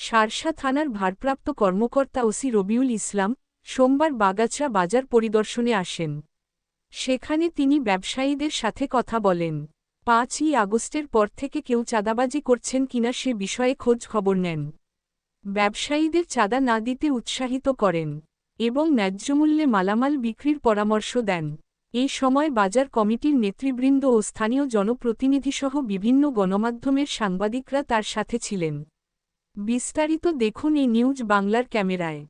শার্শা থানার ভারপ্রাপ্ত কর্মকর্তা ওসি রবিউল ইসলাম সোমবার বাগাছড়া বাজার পরিদর্শনে আসেন। সেখানে তিনি ব্যবসায়ীদের সাথে কথা বলেন। ৫ই আগস্টের পর থেকে কেউ চাঁদাবাজি করছেন কিনা সে বিষয়ে খোঁজ খবর নেন। ব্যবসায়ীদের চাঁদা না দিতে উৎসাহিত করেন এবং ন্যায্যমূল্যে মালামাল বিক্রির পরামর্শ দেন। এই সময় বাজার কমিটির নেতৃবৃন্দ ও স্থানীয় জনপ্রতিনিধিসহ বিভিন্ন গণমাধ্যমের সাংবাদিকরা তার সাথে ছিলেন। বিস্তারিত দেখুন এই নিউজ বাংলার ক্যামেরায়।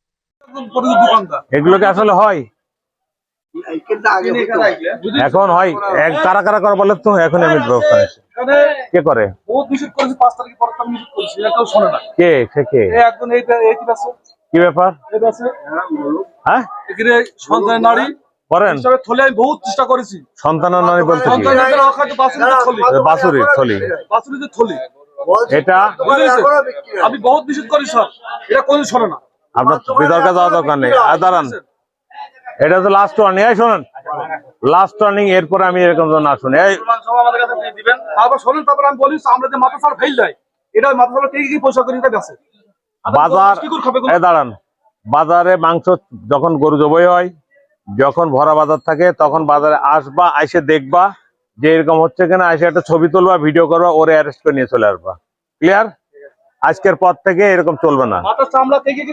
এগুলোকে আসলে হয় এখন হয় কারা কারা করে বলে তো এখন আমি ব্যবস্থা নিচ্ছি। কে করে কে কে কি ব্যাপার হ্যাঁ সন্তানের নারী করেন থলে আমি বহুত চেষ্টা করেছি। সন্তানের নারী বলতে বাসুরি থলি থলি এটা আমি বহুত নিষেধ করি স্যার, এটা কোন শোনে না। আপনার বিতর্কে যাওয়া দরকার নেই। আর দাঁড়ান, এটা হচ্ছে লাস্ট ওয়ার্নিং। এই শোনেন, লাস্ট ওয়ার্নিং, এরপরে আমি এরকম না শুনি। এই আমাদের কাছে দিবেন, তারপর শোনেন, তারপর আমি বলি আমরা যে মাথা সার ফেল দেয়, এটা মাথা সার কি পয়সা করে নিতে গেছে বাজার। এই দাঁড়ান, বাজারে মাংস যখন গরু জবাই হয়, যখন ভরা বাজার থাকে, তখন বাজারে আসবা, আইসে দেখবা যে এরকম হচ্ছে কিনা, আইসে একটা ছবি তুলবা, ভিডিও করবা, ওরে অ্যারেস্ট করে নিয়ে চলে আসবা। ক্লিয়ার? আজকের পর থেকে এরকম চলবে না,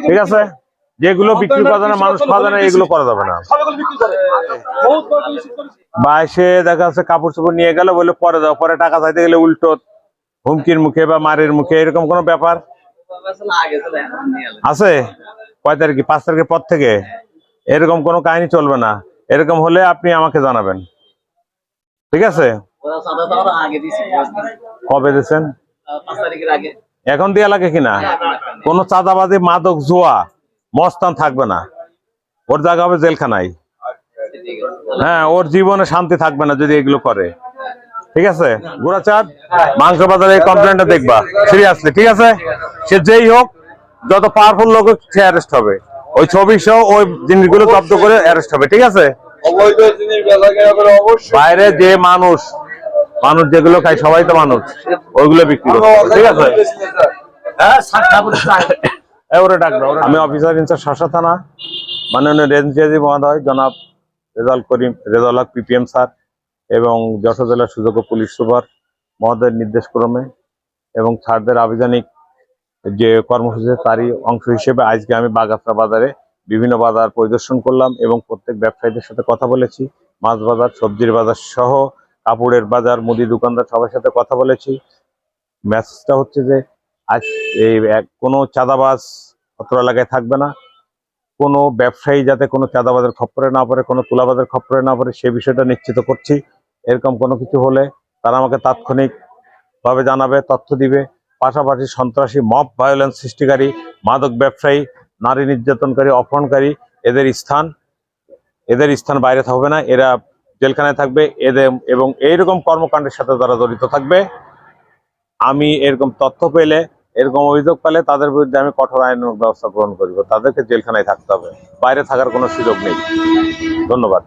ঠিক আছে? যেগুলো বিক্রি করা যায় না, মানুষ খাওয়া যায় না, এগুলো করা যাবে না। বা এসে দেখা যাচ্ছে কাপড় চোপড় নিয়ে গেল, বলে পরে দাও, পরে টাকা চাইতে গেলে উল্টো হুমকির মুখে বা মারের মুখে, এরকম কোনো ব্যাপার আছে? কয় তারিখে? 5 তারিখের পর থেকে এরকম কোনো কাহিনী চলবে না। এরকম হলে আপনি আমাকে জানাবেন, ঠিক আছে? কবে দিয়েছেন? এখন দেয়া লাগে কিনা? কোন চাঁদাবাজি, মাদক, জুয়া, মস্তান থাকবে না, ওর জায়গা হবে জেলখানায়। হ্যাঁ, ওর জীবনে শান্তি থাকবে না যদি এগুলো করে, ঠিক আছে? গোড়াচাঁদ মাংস বাজারে কমপ্লেনটা দেখবা সিরিয়াসলি, ঠিক আছে? সে যেই হোক, যত পাওয়ারফুল লোক সে অ্যারেস্ট হবে, ওই ছবি সহ ওই জিনিসগুলো জব্দ করে অ্যারেস্ট হবে, ঠিক আছে? বাইরে যে মানুষ যেগুলো খায়, সবাই তো মানুষ, ওইগুলো বিক্রি করে, ঠিক আছে? আমি অফিসার ইনচার্জ শার্শা থানা, মাননীয় রেঞ্জ ডিআইজি মহোদয় জনাব রেজাউল হক পিপিএম স্যার এবং যশোর জেলার সুযোগ্য পুলিশ সুপার মহোদয়ের নির্দেশক্রমে এবং স্যারদের আভিযানিক যে কর্মসূচি, তারই অংশ হিসেবে আজকে আমি বাগাছড়া বাজারে বিভিন্ন বাজার পরিদর্শন করলাম এবং প্রত্যেক ব্যবসায়ীদের সাথে কথা বলেছি। মাছ বাজার, সবজির বাজার সহ কাপড়ের বাজার, মুদি দোকানদার সবার সাথে কথা বলেছি। মেসেজটা হচ্ছে যে আজ এই কোনো চাঁদাবাজ অত্র এলাকায় থাকবে না, কোনো ব্যবসায়ী যাতে কোনো চাঁদাবাজের খপ্পরে না পড়ে, কোনো তুলাবাজের খপ্পরে না পড়ে, সে বিষয়টা নিশ্চিত করছি। এরকম কোনো কিছু হলে তারা আমাকে তাৎক্ষণিকভাবে জানাবে, তথ্য দিবে। পাশাপাশি সন্ত্রাসী, মব ভায়োলেন্স সৃষ্টিকারী, মাদক ব্যবসায়ী, নারী নির্যাতনকারী, অপহরণকারী, এদের স্থান বাইরে থাকবে না, এরা জেলখানায় থাকবে। এদের এবং এইরকম কর্মকাণ্ডের সাথে যারা জড়িত থাকবে, আমি এরকম তথ্য পেলে, এরকম অভিযোগ পেলে তাদের বিরুদ্ধে আমি কঠোর আইনানুগ ব্যবস্থা গ্রহণ করব। তাদেরকে জেলখানায় থাকতে হবে, বাইরে থাকার কোনো সুযোগ নেই। ধন্যবাদ।